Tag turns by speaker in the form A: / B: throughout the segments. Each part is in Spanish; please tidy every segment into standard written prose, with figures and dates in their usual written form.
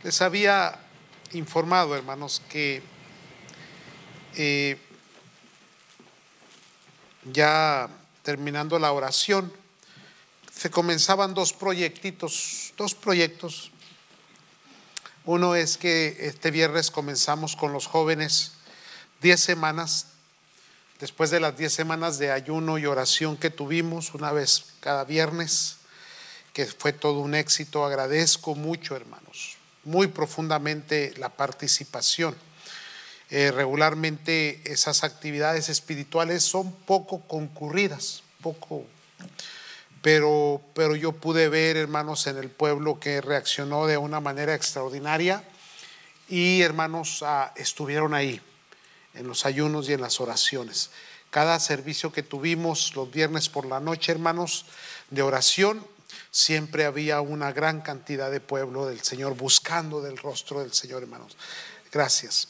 A: Les había informado, hermanos, que ya terminando la oración, se comenzaban dos proyectos. Uno es que este viernes comenzamos con los jóvenes 10 semanas, después de las 10 semanas de ayuno y oración que tuvimos una vez cada viernes, que fue todo un éxito. Agradezco mucho, hermanos, muy profundamente la participación. Regularmente esas actividades espirituales son poco concurridas, pero yo pude ver, hermanos, en el pueblo que reaccionó de una manera extraordinaria y, hermanos, estuvieron ahí en los ayunos y en las oraciones. Cada servicio que tuvimos los viernes por la noche, hermanos, de oración, siempre había una gran cantidad de pueblo del Señor buscando del rostro del Señor, hermanos. Gracias.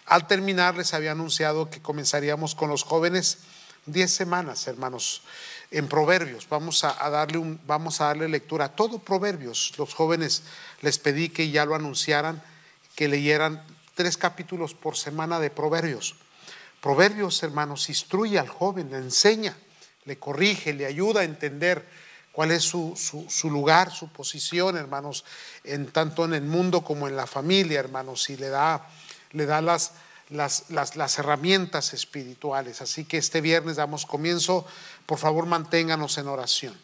A: Al terminar les había anunciado que comenzaríamos con los jóvenes 10 semanas, hermanos, en Proverbios. Vamos a darle lectura a todo Proverbios. Los jóvenes les pedí que ya lo anunciaran, que leyeran 3 capítulos por semana de Proverbios. Proverbios, hermanos, instruye al joven, le enseña, le corrige, le ayuda a entender cuál es su lugar, su posición, hermanos, tanto en el mundo como en la familia, hermanos, y le da las herramientas espirituales. Así que este viernes damos comienzo. Por favor, manténganos en oración.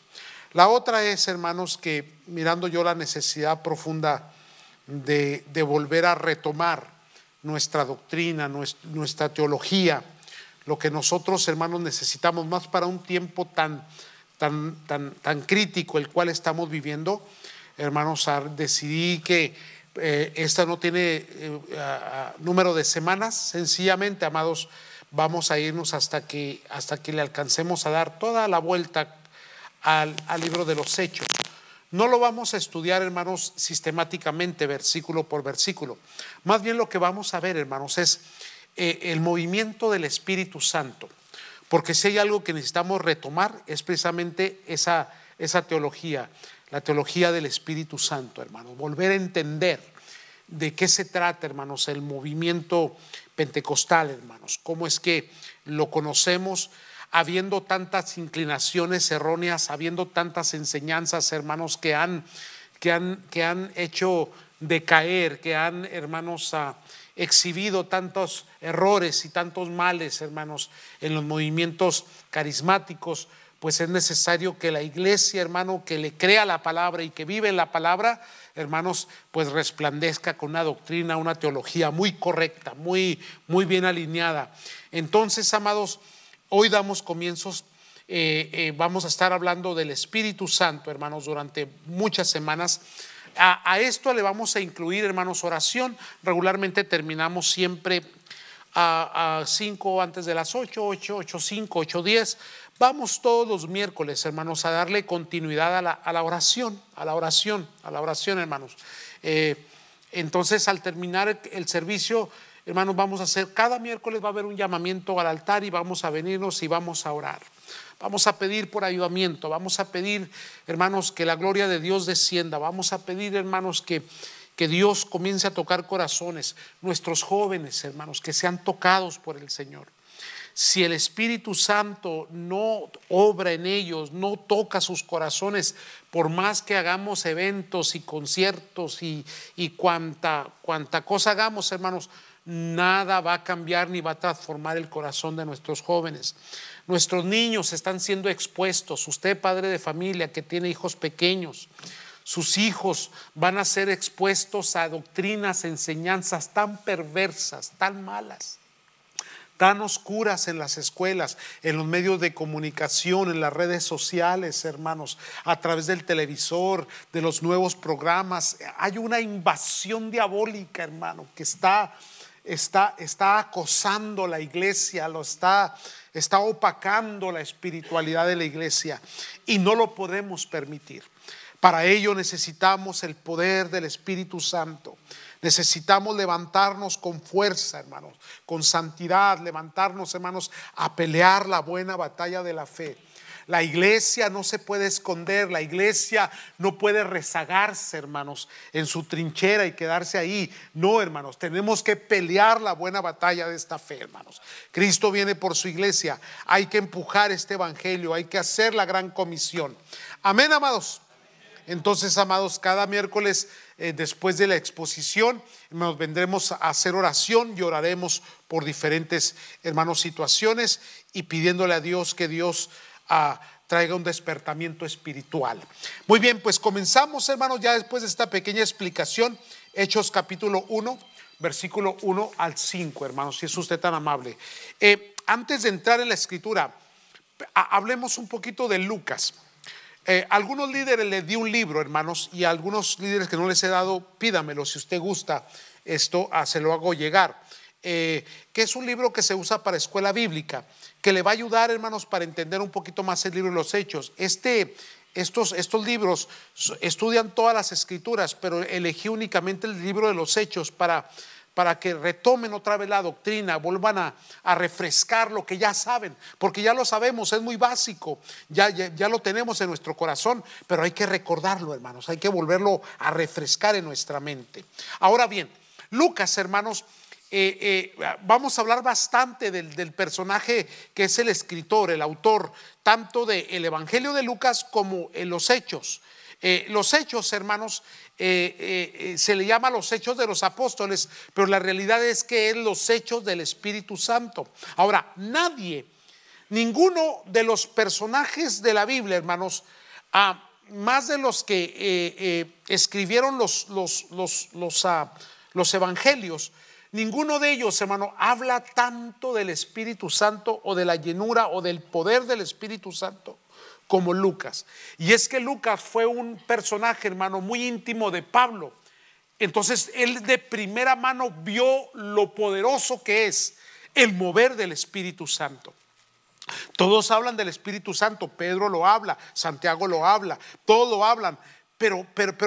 A: La otra es, hermanos, que mirando yo la necesidad profunda de volver a retomar nuestra doctrina, nuestra teología, lo que nosotros, hermanos, necesitamos más para un tiempo tan crítico el cual estamos viviendo, hermanos. Decidí que esta no tiene número de semanas. Sencillamente, amados, vamos a irnos hasta que le alcancemos a dar toda la vuelta al libro de los Hechos. No lo vamos a estudiar, hermanos, sistemáticamente, versículo por versículo. Más bien lo que vamos a ver, hermanos, es el movimiento del Espíritu Santo. Porque si hay algo que necesitamos retomar es precisamente esa teología, la teología del Espíritu Santo, hermanos. Volver a entender de qué se trata, hermanos, el movimiento pentecostal, hermanos. Cómo es que lo conocemos, habiendo tantas inclinaciones erróneas, habiendo tantas enseñanzas, hermanos, que han hecho decaer, que han, hermanos, exhibido tantos errores y tantos males, hermanos, en los movimientos carismáticos. Pues es necesario que la iglesia, hermano, que le crea la palabra y que vive en la palabra, hermanos, pues resplandezca con una doctrina, una teología muy correcta, muy bien alineada. Entonces, amados, hoy damos comienzos. Vamos a estar hablando del Espíritu Santo, hermanos, durante muchas semanas. A esto le vamos a incluir, hermanos, oración. Regularmente terminamos siempre a 5 antes de las 8, 8:05, 8:10. Vamos todos los miércoles, hermanos, a darle continuidad a la oración, hermanos. Entonces, al terminar el servicio, hermanos, vamos a hacer, cada miércoles va a haber un llamamiento al altar y vamos a venirnos y vamos a orar. Vamos a pedir por ayudamiento, vamos a pedir, hermanos, que la gloria de Dios descienda. Vamos a pedir, hermanos, que Dios comience a tocar corazones. Nuestros jóvenes, hermanos, que sean tocados por el Señor. Si el Espíritu Santo no obra en ellos, no toca sus corazones, por más que hagamos eventos y conciertos y cuanta cosa hagamos, hermanos, nada va a cambiar ni va a transformar el corazón de nuestros jóvenes. Nuestros niños están siendo expuestos. Usted, padre de familia que tiene hijos pequeños, sus hijos van a ser expuestos a doctrinas, enseñanzas tan perversas, tan malas, tan oscuras en las escuelas, en los medios de comunicación, en las redes sociales, hermanos, a través del televisor, de los nuevos programas. Hay una invasión diabólica, hermano, que está acosando la iglesia, está opacando la espiritualidad de la iglesia, y no lo podemos permitir. Para ello necesitamos el poder del Espíritu Santo. Necesitamos levantarnos con fuerza, hermanos, con santidad, levantarnos, hermanos, a pelear la buena batalla de la fe. La iglesia no se puede esconder, la iglesia no puede rezagarse, hermanos, en su trinchera y quedarse ahí. No, hermanos, tenemos que pelear la buena batalla de esta fe, hermanos. Cristo viene por su iglesia, hay que empujar este evangelio, hay que hacer la gran comisión. Amén, amados. Entonces, amados, cada miércoles después de la exposición nos vendremos a hacer oración y oraremos por diferentes, hermanos, situaciones y pidiéndole a Dios que Dios traiga un despertamiento espiritual. Muy bien, pues comenzamos, hermanos, ya después de esta pequeña explicación. Hechos capítulo 1, versículo 1 al 5, hermanos, si es usted tan amable. Antes de entrar en la escritura, hablemos un poquito de Lucas. Algunos líderes les di un libro, hermanos, y a algunos líderes que no les he dado, pídamelo si usted gusta, esto se lo hago llegar, que es un libro que se usa para escuela bíblica, que le va a ayudar, hermanos, para entender un poquito más el libro de los Hechos. Estos libros estudian todas las escrituras, pero elegí únicamente el libro de los Hechos para que retomen otra vez la doctrina, vuelvan a refrescar lo que ya saben, porque ya lo sabemos, es muy básico, ya lo tenemos en nuestro corazón, pero hay que recordarlo, hermanos, hay que volverlo a refrescar en nuestra mente. Ahora bien, Lucas, hermanos, vamos a hablar bastante del personaje que es el escritor, el autor, tanto del Evangelio de Lucas como en los Hechos. Los Hechos, hermanos, se le llama los Hechos de los Apóstoles, pero la realidad es que es los Hechos del Espíritu Santo. Ahora, ninguno de los personajes de la Biblia, hermanos, más de los que escribieron los evangelios, ninguno de ellos, hermano, habla tanto del Espíritu Santo o de la llenura o del poder del Espíritu Santo como Lucas. Y es que Lucas fue un personaje, hermano, muy íntimo de Pablo. Entonces él de primera mano vio lo poderoso que es el mover del Espíritu Santo. Todos hablan del Espíritu Santo, Pedro lo habla, Santiago lo habla, todos lo hablan, pero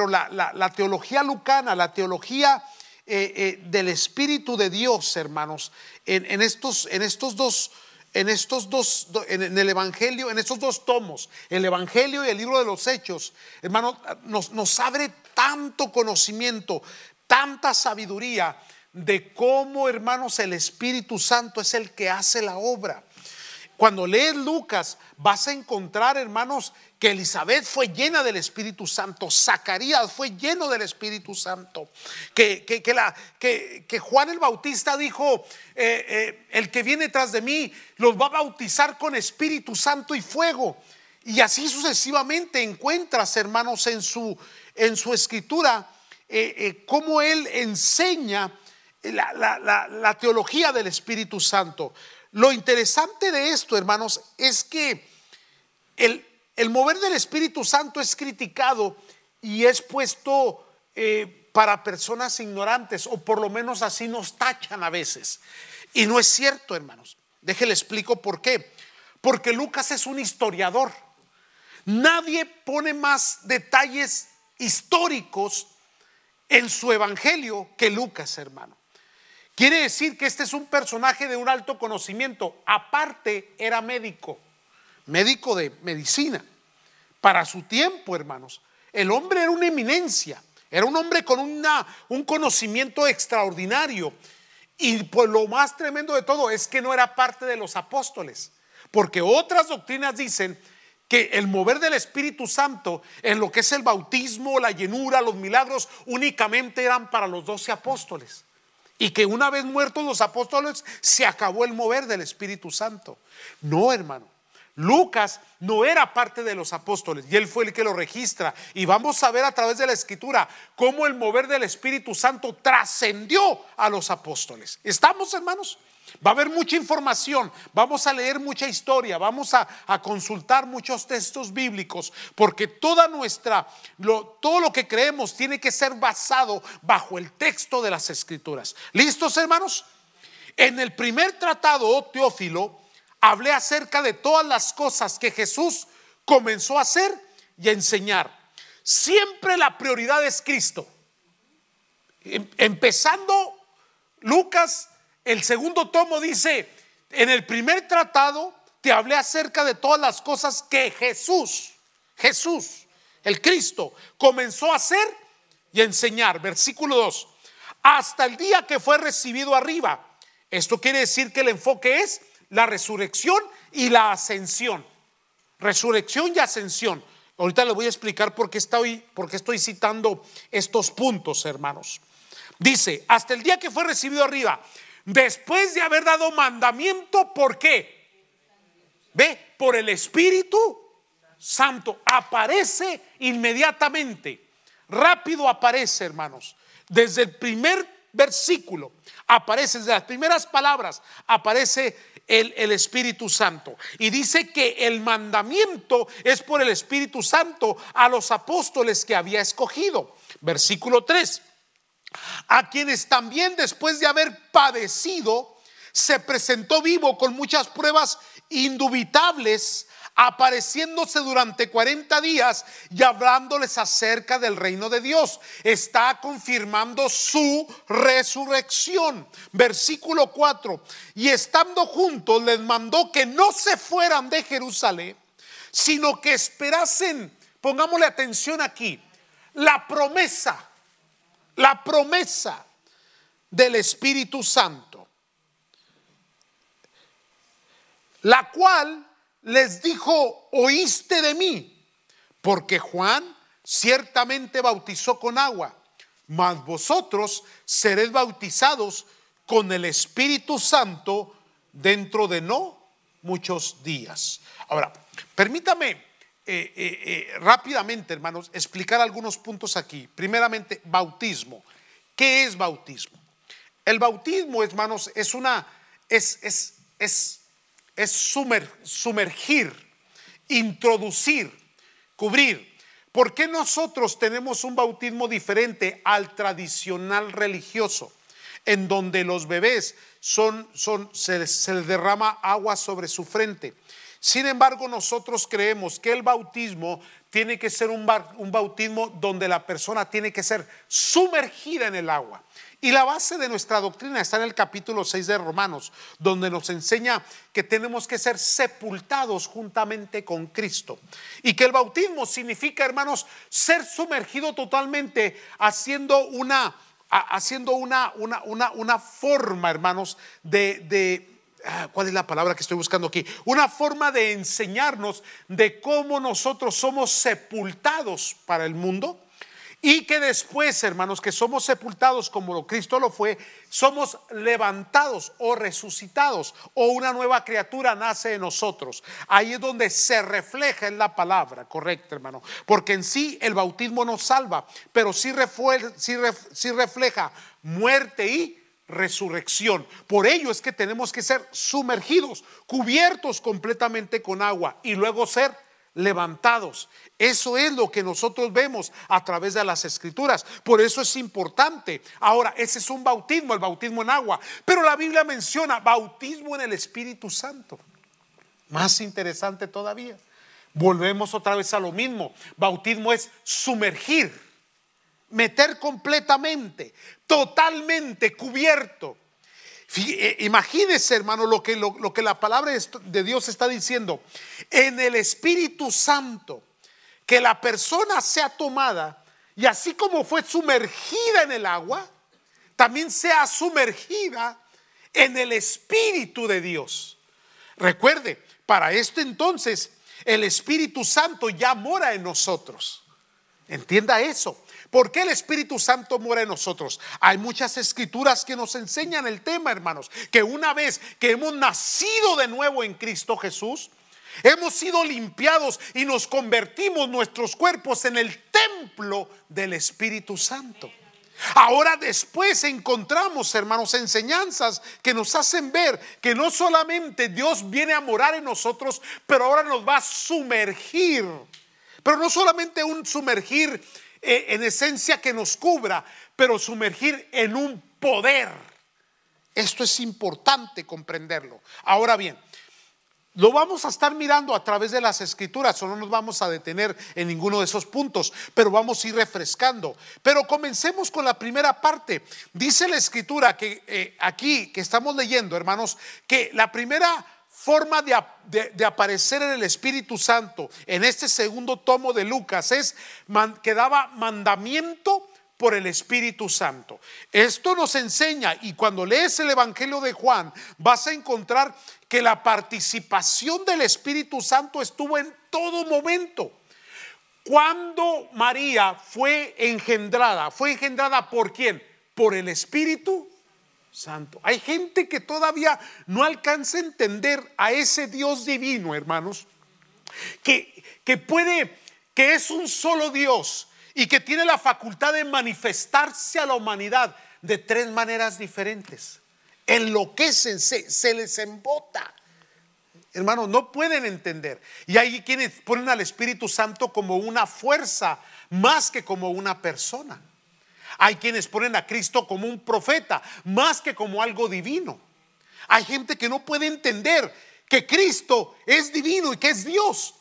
A: la teología lucana, la teología del Espíritu de Dios, hermanos, en el Evangelio, en estos dos tomos, el Evangelio y el libro de los Hechos, hermano, nos abre tanto conocimiento, tanta sabiduría de cómo, hermanos, el Espíritu Santo es el que hace la obra. Cuando lees Lucas vas a encontrar, hermanos, que Elizabeth fue llena del Espíritu Santo, Zacarías fue lleno del Espíritu Santo, que Juan el Bautista dijo, el que viene tras de mí los va a bautizar con Espíritu Santo y fuego. Y así sucesivamente encuentras, hermanos, en su escritura cómo él enseña la teología del Espíritu Santo. Lo interesante de esto, hermanos, es que el mover del Espíritu Santo es criticado y es puesto para personas ignorantes, o por lo menos así nos tachan a veces. Y no es cierto, hermanos. Déjenle explico por qué. Porque Lucas es un historiador. Nadie pone más detalles históricos en su evangelio que Lucas, hermano. Quiere decir que este es un personaje de un alto conocimiento. Aparte, era médico de medicina. Para su tiempo, hermanos, el hombre era una eminencia. Era un hombre con un conocimiento extraordinario. Y pues lo más tremendo de todo es que no era parte de los apóstoles. Porque otras doctrinas dicen que el mover del Espíritu Santo en lo que es el bautismo, la llenura, los milagros, únicamente eran para los 12 apóstoles. Y que una vez muertos los apóstoles se acabó el mover del Espíritu Santo. No, hermano. Lucas no era parte de los apóstoles y él fue el que lo registra. Y vamos a ver a través de la escritura cómo el mover del Espíritu Santo trascendió a los apóstoles. ¿Estamos, hermanos? Va a haber mucha información, vamos a leer mucha historia, vamos a consultar muchos textos bíblicos, porque todo lo que creemos tiene que ser basado bajo el texto de las escrituras. ¿Listos, hermanos? En el primer tratado, oh Teófilo, hablé acerca de todas las cosas que Jesús comenzó a hacer y a enseñar. Siempre la prioridad es Cristo. Empezando Lucas, el segundo tomo dice, en el primer tratado te hablé acerca de todas las cosas que Jesús, el Cristo, comenzó a hacer y a enseñar. Versículo 2, hasta el día que fue recibido arriba. Esto quiere decir que el enfoque es la resurrección y la ascensión. Resurrección y ascensión. Ahorita les voy a explicar por qué estoy citando estos puntos, hermanos. Dice, hasta el día que fue recibido arriba, después de haber dado mandamiento, ¿por qué? Ve, por el Espíritu Santo. Aparece inmediatamente, rápido aparece, hermanos. Desde el primer versículo aparece, desde las primeras palabras aparece el Espíritu Santo. Y dice que el mandamiento es por el Espíritu Santo a los apóstoles que había escogido. Versículo 3, a quienes también después de haber padecido se presentó vivo con muchas pruebas indubitables, apareciéndose durante 40 días y hablándoles acerca del reino de Dios. Está confirmando su resurrección. Versículo 4, y estando juntos les mandó que no se fueran de Jerusalén, sino que esperasen, pongámosle atención aquí, la promesa del Espíritu Santo, la cual les dijo, oíste de mí, porque Juan ciertamente bautizó con agua, mas vosotros seréis bautizados con el Espíritu Santo dentro de no muchos días. Ahora, permítame rápidamente, hermanos, explicar algunos puntos aquí. Primeramente, bautismo. ¿Qué es bautismo? El bautismo, hermanos, es sumergir, introducir, cubrir. ¿Por qué nosotros tenemos un bautismo diferente al tradicional religioso, en donde los bebés se les derrama agua sobre su frente? Sin embargo, nosotros creemos que el bautismo tiene que ser un bautismo donde la persona tiene que ser sumergida en el agua. Y la base de nuestra doctrina está en el capítulo 6 de Romanos, donde nos enseña que tenemos que ser sepultados juntamente con Cristo. Y que el bautismo significa, hermanos, ser sumergido totalmente, haciendo una forma, hermanos, ¿cuál es la palabra que estoy buscando aquí? Una forma de enseñarnos de cómo nosotros somos sepultados para el mundo. Y que después, hermanos, que somos sepultados como Cristo lo fue, somos levantados o resucitados, o una nueva criatura nace en nosotros. Ahí es donde se refleja en la palabra, correcto, hermano. Porque en sí el bautismo no salva, pero sí refleja muerte y resurrección. Por ello es que tenemos que ser sumergidos, cubiertos completamente con agua y luego ser levantados. Eso es lo que nosotros vemos a través de las Escrituras. Por eso es importante. Ahora, ese es un bautismo, el bautismo en agua, pero la Biblia menciona bautismo en el Espíritu Santo. Más interesante todavía. Volvemos otra vez a lo mismo. Bautismo es sumergir, meter completamente, totalmente cubierto. Imagínese, hermano, lo que la palabra de Dios está diciendo. En el Espíritu Santo, que la persona sea tomada, y así como fue sumergida en el agua, también sea sumergida en el Espíritu de Dios. Recuerde, para esto entonces el Espíritu Santo ya mora en nosotros. Entienda eso. ¿Por qué el Espíritu Santo mora en nosotros? Hay muchas escrituras que nos enseñan el tema, hermanos, que una vez que hemos nacido de nuevo en Cristo Jesús, hemos sido limpiados y nos convertimos nuestros cuerpos en el templo del Espíritu Santo. Ahora después encontramos, hermanos, enseñanzas que nos hacen ver que no solamente Dios viene a morar en nosotros, pero ahora nos va a sumergir. Pero no solamente un sumergir en esencia que nos cubra, pero sumergir en un poder. Esto es importante comprenderlo. Ahora bien, lo vamos a estar mirando a través de las Escrituras, o no nos vamos a detener en ninguno de esos puntos, pero vamos a ir refrescando. Pero comencemos con la primera parte. Dice la Escritura que aquí que estamos leyendo, hermanos, que la primera forma de aparecer en el Espíritu Santo en este segundo tomo de Lucas es que daba mandamiento por el Espíritu Santo. Esto nos enseña, y cuando lees el Evangelio de Juan vas a encontrar que la participación del Espíritu Santo estuvo en todo momento. Cuando María fue engendrada ¿por quién? Por el Espíritu Santo. Hay gente que todavía no alcanza a entender a ese Dios divino, hermanos, que es un solo Dios y que tiene la facultad de manifestarse a la humanidad de tres maneras diferentes. Enloquecen, se les embota. Hermanos, no pueden entender. Y hay quienes ponen al Espíritu Santo como una fuerza más que como una persona. Hay quienes ponen a Cristo como un profeta más que como algo divino. Hay gente que no puede entender que Cristo es divino y que es Dios,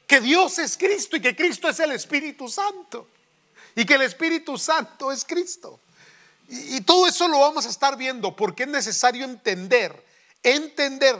A: que Dios es Cristo y que Cristo es el Espíritu Santo y que el Espíritu Santo es Cristo. Y todo eso lo vamos a estar viendo porque es necesario entender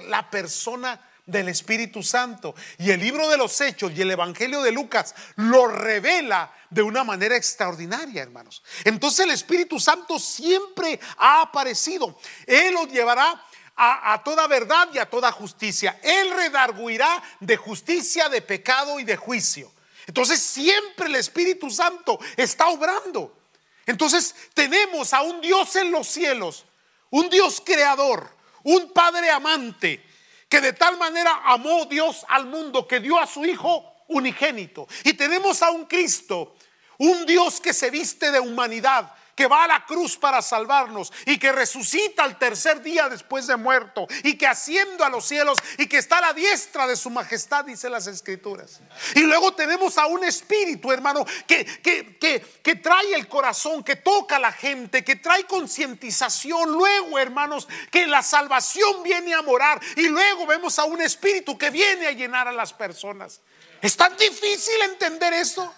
A: la persona del Espíritu Santo. Y el libro de los Hechos y el Evangelio de Lucas lo revela de una manera extraordinaria, hermanos. Entonces el Espíritu Santo siempre ha aparecido. Él los llevará a toda verdad y a toda justicia. Él redarguirá de justicia, de pecado y de juicio. Entonces siempre el Espíritu Santo está obrando. Entonces tenemos a un Dios en los cielos, un Dios creador, un Padre amante, que de tal manera amó Dios al mundo que dio a su Hijo unigénito. Y tenemos a un Cristo, un Dios que se viste de humanidad, que va a la cruz para salvarnos y que resucita al tercer día después de muerto y que asciende a los cielos y que está a la diestra de su majestad, dice las Escrituras. Y luego tenemos a un Espíritu, hermano, que trae el corazón, que toca a la gente, que trae concientización. Luego, hermanos, que la salvación viene a morar. Y luego vemos a un Espíritu que viene a llenar a las personas. ¿Es tan difícil entender eso?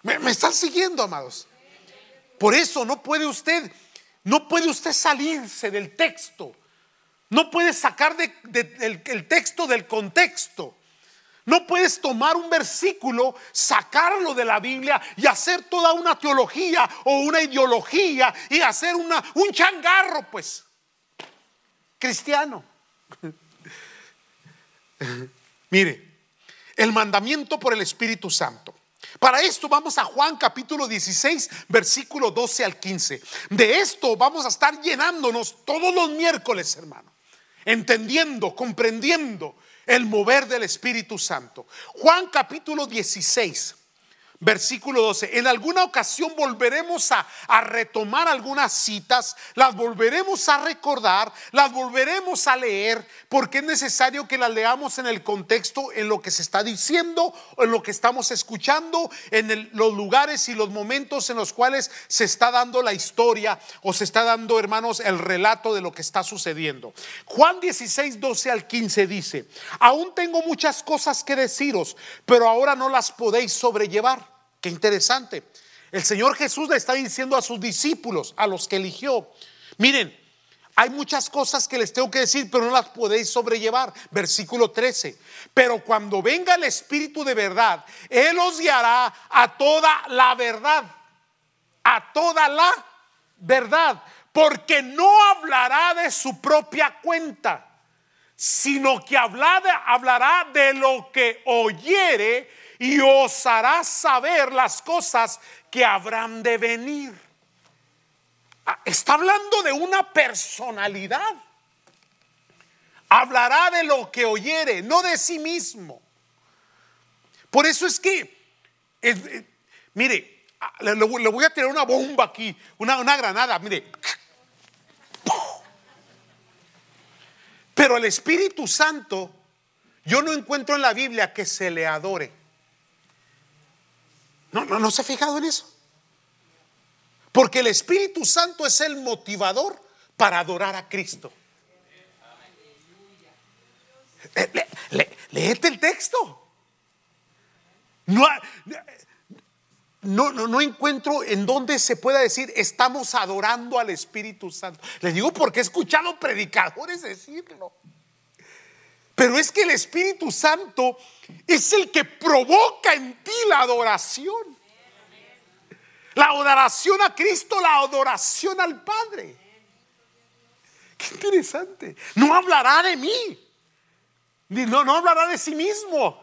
A: ¿Me están siguiendo, amados? Por eso no puede usted salirse del texto. No puedes sacar el texto del contexto. No puedes tomar un versículo, sacarlo de la Biblia y hacer toda una teología o una ideología y hacer un changarro, pues, cristiano. Mire, el mandamiento por el Espíritu Santo. Para esto vamos a Juan capítulo 16, versículo 12 al 15. De esto vamos a estar llenándonos todos los miércoles, hermano, entendiendo, comprendiendo el mover del Espíritu Santo. Juan capítulo 16, versículo 12. En alguna ocasión volveremos a retomar algunas citas, las volveremos a recordar, las volveremos a leer, porque es necesario que las leamos en el contexto, en lo que se está diciendo, en lo que estamos escuchando, en los lugares y los momentos en los cuales se está dando la historia o se está dando, hermanos, el relato de lo que está sucediendo. Juan 16, 12 al 15 dice: aún tengo muchas cosas que deciros, pero ahora no las podéis sobrellevar. Qué interesante. El Señor Jesús le está diciendo a sus discípulos, a los que eligió: miren, hay muchas cosas que les tengo que decir, pero no las podéis sobrellevar. Versículo 13. Pero cuando venga el Espíritu de verdad, Él os guiará a toda la verdad. A toda la verdad. Porque no hablará de su propia cuenta, sino que hablará de lo que oyere, y os hará saber las cosas que habrán de venir. Está hablando de una personalidad. Hablará de lo que oyere, no de sí mismo. Por eso es que mire, le voy a tirar una bomba aquí, una granada, mire. Pero el Espíritu Santo, yo no encuentro en la Biblia que se le adore. No se ha fijado en eso. Porque el Espíritu Santo es el motivador para adorar a Cristo. Léete el texto. No encuentro en donde se pueda decir estamos adorando al Espíritu Santo. Les digo porque he escuchado predicadores decirlo. Pero es que el Espíritu Santo es el que provoca en ti la adoración. La adoración a Cristo, la adoración al Padre. Qué interesante. No hablará de mí. No hablará de sí mismo.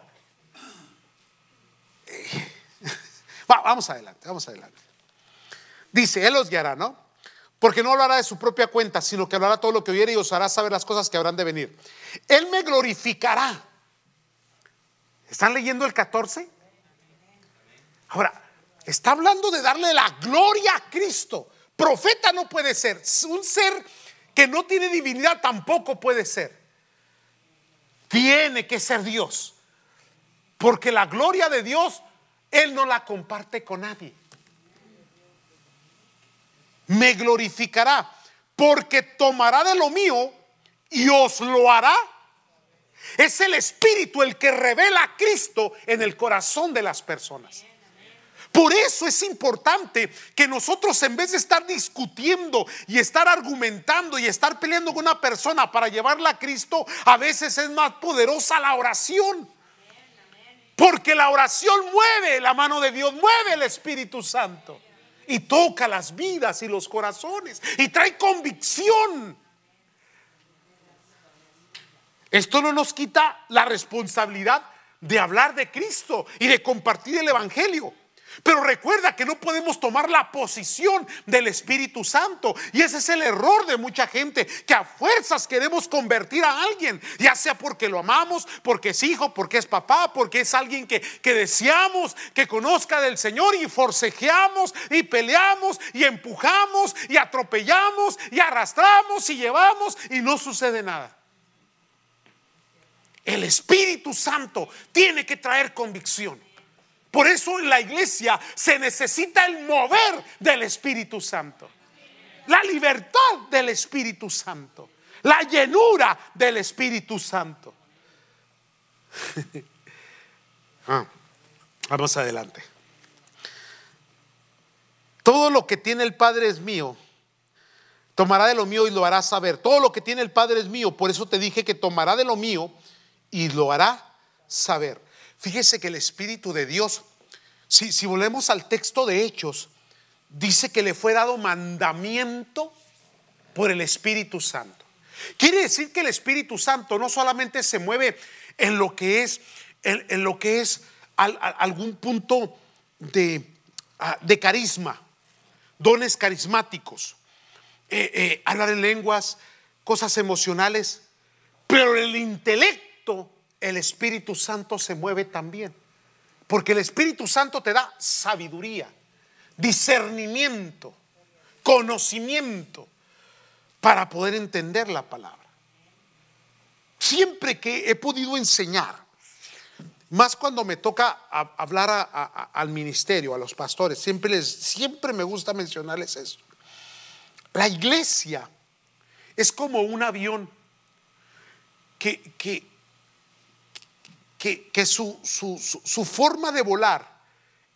A: Vamos adelante. Dice, Él os guiará, ¿no? Porque no hablará de su propia cuenta, sino que hablará todo lo que oyere y os hará saber las cosas que habrán de venir. Él me glorificará. ¿Están leyendo el 14? Ahora, está hablando de darle la gloria a Cristo. Profeta no puede ser. Un ser que no tiene divinidad tampoco puede ser. Tiene que ser Dios. Porque la gloria de Dios, Él no la comparte con nadie. Me glorificará, porque tomará de lo mío y os lo hará. Es el Espíritu el que revela a Cristo en el corazón de las personas. Por eso es importante que nosotros, en vez de estar discutiendo y estar argumentando y estar peleando con una persona para llevarla a Cristo, a veces es más poderosa la oración. Porque la oración mueve la mano de Dios, mueve el Espíritu Santo y toca las vidas y los corazones y trae convicción. Esto no nos quita la responsabilidad de hablar de Cristo y de compartir el Evangelio. Pero recuerda que no podemos tomar la posición del Espíritu Santo. Y ese es el error de mucha gente, que a fuerzas queremos convertir a alguien, ya sea porque lo amamos, porque es hijo, porque es papá, porque es alguien que deseamos que conozca del Señor, y forcejeamos y peleamos y empujamos y atropellamos y arrastramos y llevamos y no sucede nada. El Espíritu Santo tiene que traer convicción. Por eso en la iglesia se necesita el mover del Espíritu Santo, la libertad del Espíritu Santo, la llenura del Espíritu Santo. Vamos adelante. Todo lo que tiene el Padre es mío. Tomará de lo mío y lo hará saber. Todo lo que tiene el Padre es mío. Por eso te dije que tomará de lo mío y lo hará saber. Fíjese que el Espíritu de Dios, si volvemos al texto de Hechos, dice que le fue dado mandamiento por el Espíritu Santo. Quiere decir que el Espíritu Santo no solamente se mueve en lo que es, algún punto de carisma, dones carismáticos, hablar en lenguas, cosas emocionales, pero el intelecto, el Espíritu Santo se mueve también, porque el Espíritu Santo te da sabiduría, discernimiento, conocimiento para poder entender la palabra. Siempre que he podido enseñar, más cuando me toca hablar al ministerio, a los pastores, siempre me gusta mencionarles eso. La iglesia es como un avión que su forma de volar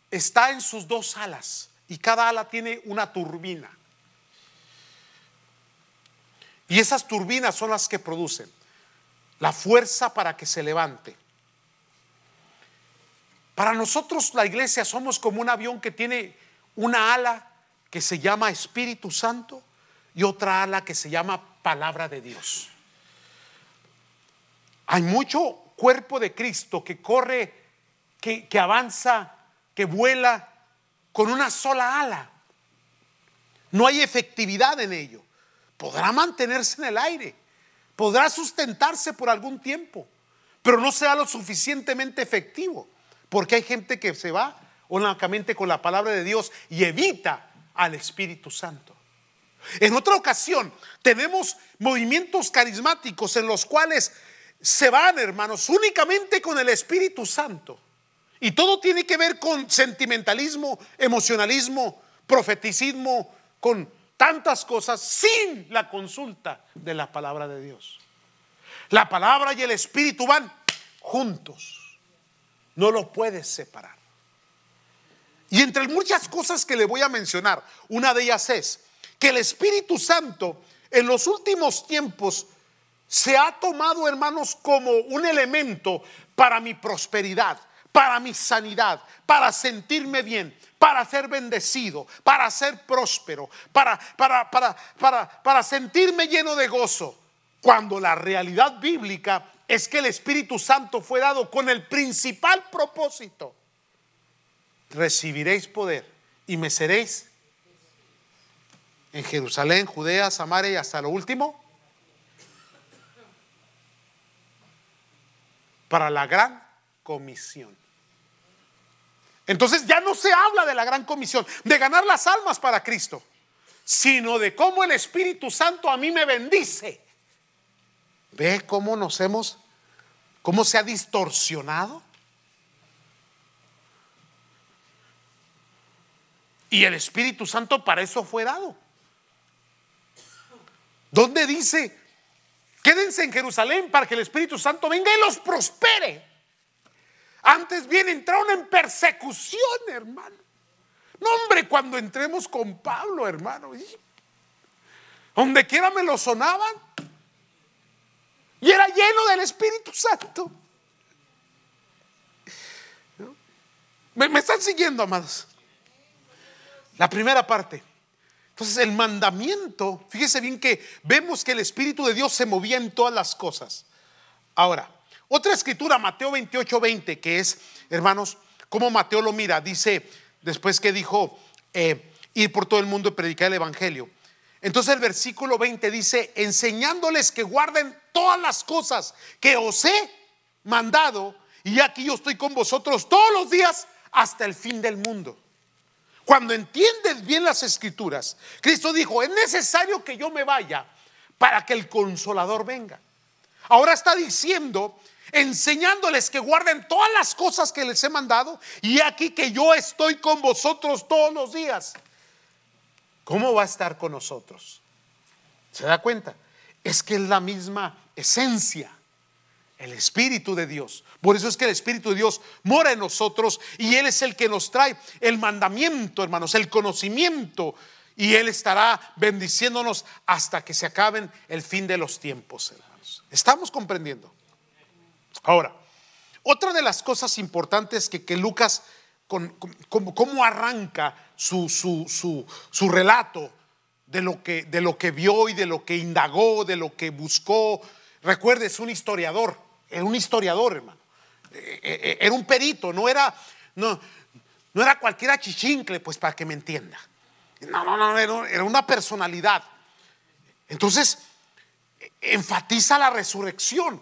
A: está en sus dos alas, y cada ala tiene una turbina, y esas turbinas son las que producen la fuerza para que se levante. Para nosotros la iglesia somos como un avión que tiene una ala que se llama Espíritu Santo y otra ala que se llama Palabra de Dios. Hay mucho cuerpo de Cristo que corre, que avanza, que vuela con una sola ala. No hay efectividad en ello. Podrá mantenerse en el aire, podrá sustentarse por algún tiempo, pero no será lo suficientemente efectivo, porque hay gente que se va únicamente con la palabra de Dios y evita al Espíritu Santo. En otra ocasión tenemos movimientos carismáticos en los cuales se van, hermanos, únicamente con el Espíritu Santo, y todo tiene que ver con sentimentalismo, emocionalismo, profeticismo, con tantas cosas, sin la consulta de la palabra de Dios. La palabra y el Espíritu van juntos, no lo puedes separar. Y entre muchas cosas que le voy a mencionar, una de ellas es que el Espíritu Santo en los últimos tiempos se ha tomado, hermanos, como un elemento para mi prosperidad, para mi sanidad, para sentirme bien, para ser bendecido, para ser próspero, para sentirme lleno de gozo, cuando la realidad bíblica es que el Espíritu Santo fue dado con el principal propósito: recibiréis poder y me seréis en Jerusalén, Judea, Samaria y hasta lo último, para la gran comisión. Entonces ya no se habla de la gran comisión, de ganar las almas para Cristo, sino de cómo el Espíritu Santo a mí me bendice. ¿Ve cómo cómo se ha distorsionado? Y el Espíritu Santo para eso fue dado. ¿Dónde dice: quédense en Jerusalén para que el Espíritu Santo venga y los prospere? Antes bien entraron en persecución, hermano. No, hombre, cuando entremos con Pablo, hermano, donde quiera me lo sonaban, y era lleno del Espíritu Santo. ¿Me están siguiendo, amados? La primera parte. Entonces el mandamiento, fíjese bien que vemos que el Espíritu de Dios se movía en todas las cosas. Ahora, otra escritura, Mateo 28:20, que es, hermanos, como Mateo lo mira. Dice, después que dijo ir por todo el mundo y predicar el evangelio, entonces el versículo 20 dice: enseñándoles que guarden todas las cosas que os he mandado, y aquí yo estoy con vosotros todos los días hasta el fin del mundo. Cuando entiendes bien las escrituras, Cristo dijo: es necesario que yo me vaya para que el Consolador venga. Ahora está diciendo, enseñándoles que guarden todas las cosas que les he mandado, y aquí que yo estoy con vosotros todos los días. ¿Cómo va a estar con nosotros? ¿Se da cuenta? Es que es la misma esencia, el Espíritu de Dios. Por eso es que el Espíritu de Dios mora en nosotros, y Él es el que nos trae el mandamiento, hermanos, el conocimiento, y Él estará bendiciéndonos hasta que se acaben el fin de los tiempos, hermanos. ¿Estamos comprendiendo? Ahora, otra de las cosas importantes que Lucas, cómo arranca su relato de lo que vio y de lo que indagó, de lo que buscó. Recuerde, es un historiador, hermano. Era un perito, no era cualquiera chichincle, pues, para que me entienda. No, era una personalidad. Entonces enfatiza la resurrección,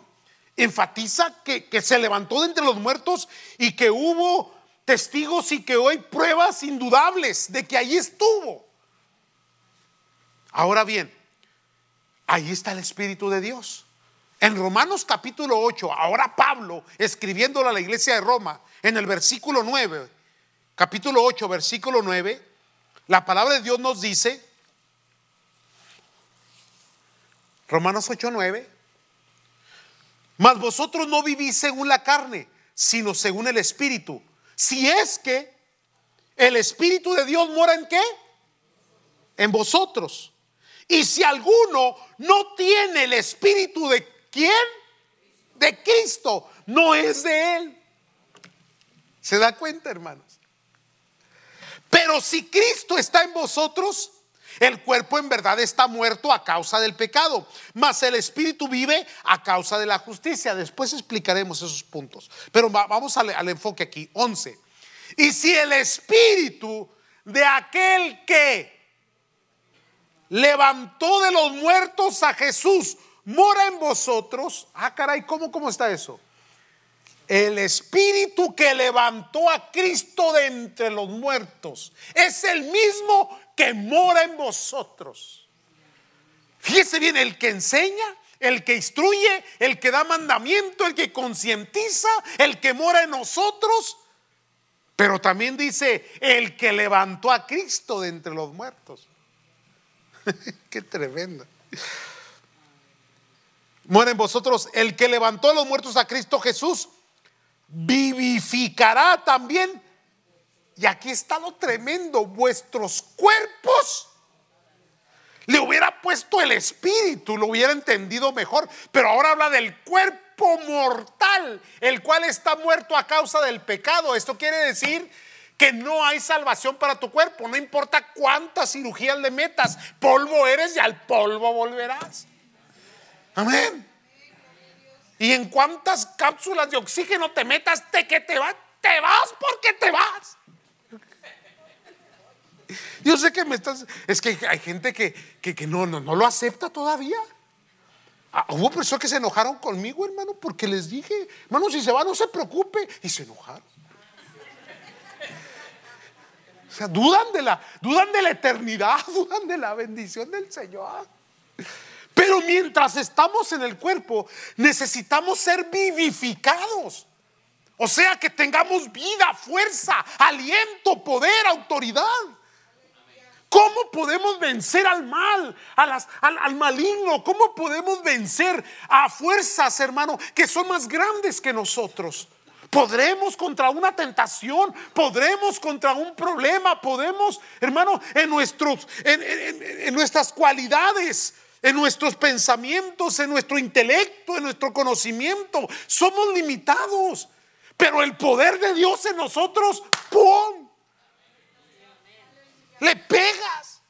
A: enfatiza que se levantó de entre los muertos y que hubo testigos y que hoy pruebas indudables de que allí estuvo. Ahora bien, ahí está el Espíritu de Dios. En Romanos capítulo 8, ahora Pablo escribiéndolo a la iglesia de Roma, en el versículo 9, capítulo 8, versículo 9, la palabra de Dios nos dice, Romanos 8:9: mas vosotros no vivís según la carne, sino según el Espíritu, si es que el Espíritu de Dios mora ¿en qué? En vosotros. Y si alguno no tiene el Espíritu de ¿quién? De Cristo, no es de Él. ¿Se da cuenta, hermanos? Pero si Cristo está en vosotros, el cuerpo en verdad está muerto a causa del pecado, mas el Espíritu vive a causa de la justicia. Después explicaremos esos puntos, pero vamos al enfoque aquí. 11. Y si el Espíritu de aquel que levantó de los muertos a Jesús mora en vosotros. Ah, caray, ¿cómo está eso? El Espíritu que levantó a Cristo de entre los muertos es el mismo que mora en vosotros. Fíjese bien, el que enseña, el que instruye, el que da mandamiento, el que concientiza, el que mora en nosotros. Pero también dice el que levantó a Cristo de entre los muertos. Qué tremendo. Mora en vosotros, el que levantó a los muertos a Cristo Jesús vivificará también. Y aquí está lo tremendo: vuestros cuerpos. Le hubiera puesto el espíritu, lo hubiera entendido mejor. Pero ahora habla del cuerpo mortal, el cual está muerto a causa del pecado. Esto quiere decir que no hay salvación para tu cuerpo. No importa cuántas cirugías le metas, polvo eres y al polvo volverás. Amén. Y en cuántas cápsulas de oxígeno te metas, te vas porque te vas. Yo sé que es que hay gente que no lo acepta todavía. Hubo personas que se enojaron conmigo, hermano, porque les dije, hermano, si se va no se preocupe, y se enojaron. O sea, dudan de la eternidad, dudan de la bendición del Señor. Pero mientras estamos en el cuerpo, necesitamos ser vivificados. O sea, que tengamos vida, fuerza, aliento, poder, autoridad. ¿Cómo podemos vencer al mal, al maligno? ¿Cómo podemos vencer a fuerzas, hermano, que son más grandes que nosotros? Podremos contra una tentación, podremos contra un problema, podemos, hermano, en nuestras cualidades, en nuestros pensamientos, en nuestro intelecto, en nuestro conocimiento. Somos limitados, pero el poder de Dios en nosotros, ¡pum!, le pegas.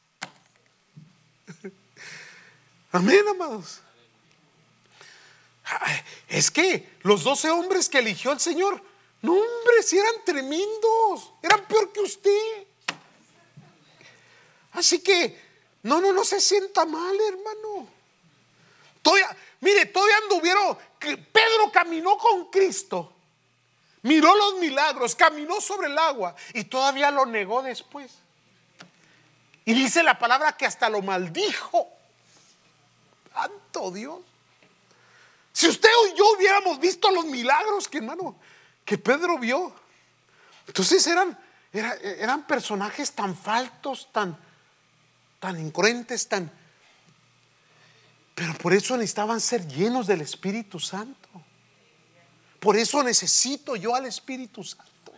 A: Amén, amados. Es que los 12 hombres que eligió el Señor, no, hombre, si eran tremendos, eran peor que usted. Así que no se sienta mal, hermano. Todavía anduvieron. Pedro caminó con Cristo, miró los milagros, caminó sobre el agua y todavía lo negó después. Y dice la palabra que hasta lo maldijo. Santo Dios. Si usted o yo hubiéramos visto los milagros que Pedro vio, entonces eran personajes tan faltos, tan incoherentes, pero por eso necesitaban ser llenos del Espíritu Santo. Por eso necesito yo al Espíritu Santo,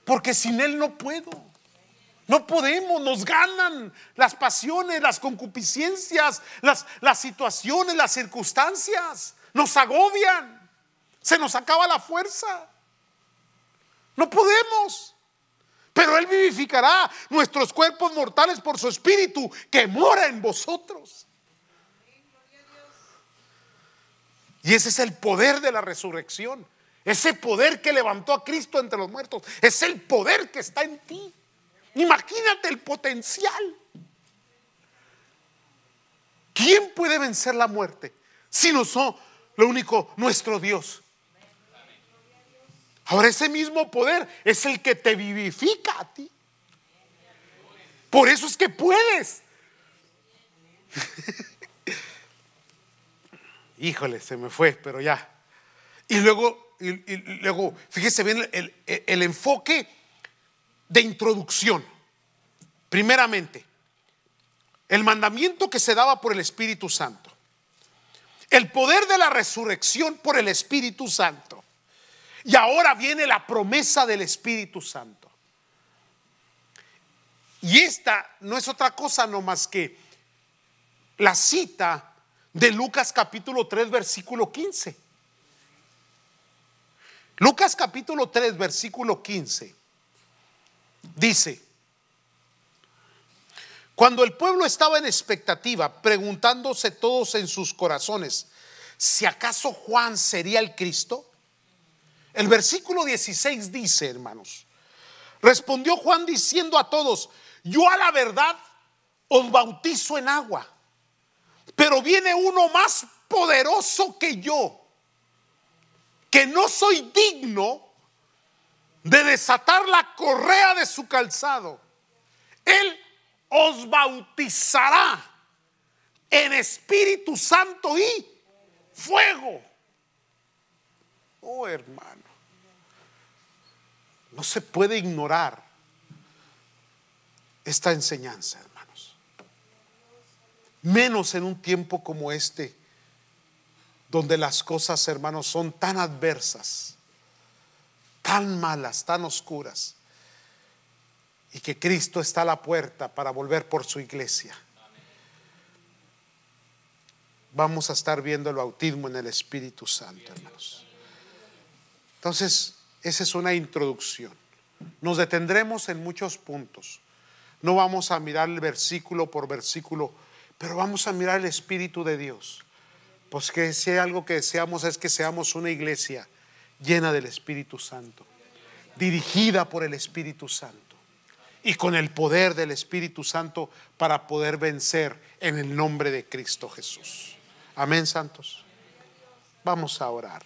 A: porque sin Él no puedo. No podemos, nos ganan las pasiones, las concupiscencias, las situaciones, las circunstancias, nos agobian, se nos acaba la fuerza. No podemos, pero Él vivificará nuestros cuerpos mortales por su Espíritu que mora en vosotros. Y ese es el poder de la resurrección, ese poder que levantó a Cristo entre los muertos, es el poder que está en ti. Imagínate el potencial. ¿Quién puede vencer la muerte si no son lo único nuestro Dios? Ahora ese mismo poder es el que te vivifica a ti. Por eso es que puedes. Híjole, se me fue, pero ya. Y luego fíjese bien el enfoque de introducción. Primeramente, el mandamiento que se daba por el Espíritu Santo, el poder de la resurrección por el Espíritu Santo, y ahora viene la promesa del Espíritu Santo. Y esta no es otra cosa no más que la cita de Lucas capítulo 3 versículo 15. Lucas capítulo 3 versículo 15 dice: cuando el pueblo estaba en expectativa, preguntándose todos en sus corazones si acaso Juan sería el Cristo, el versículo 16 dice, hermanos, respondió Juan diciendo a todos: yo a la verdad os bautizo en agua, pero viene uno más poderoso que yo, que no soy digno de desatar la correa de su calzado. Él os bautizará en Espíritu Santo y fuego. Oh, hermano, no se puede ignorar esta enseñanza, hermanos, menos en un tiempo como este, donde las cosas, hermanos, son tan adversas, tan malas, tan oscuras, y que Cristo está a la puerta para volver por su iglesia. vamos a estar viendo el bautismo en el Espíritu Santo, hermanos. Entonces, esa es una introducción. Nos detendremos en muchos puntos. No vamos a mirar el versículo por versículo, pero vamos a mirar el Espíritu de Dios. Pues que si hay algo que deseamos es que seamos una iglesia llena del Espíritu Santo, dirigida por el Espíritu Santo y con el poder del Espíritu Santo para poder vencer en el nombre de Cristo Jesús. Amén, santos. Vamos a orar.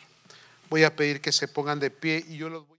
A: Voy a pedir que se pongan de pie y yo los voy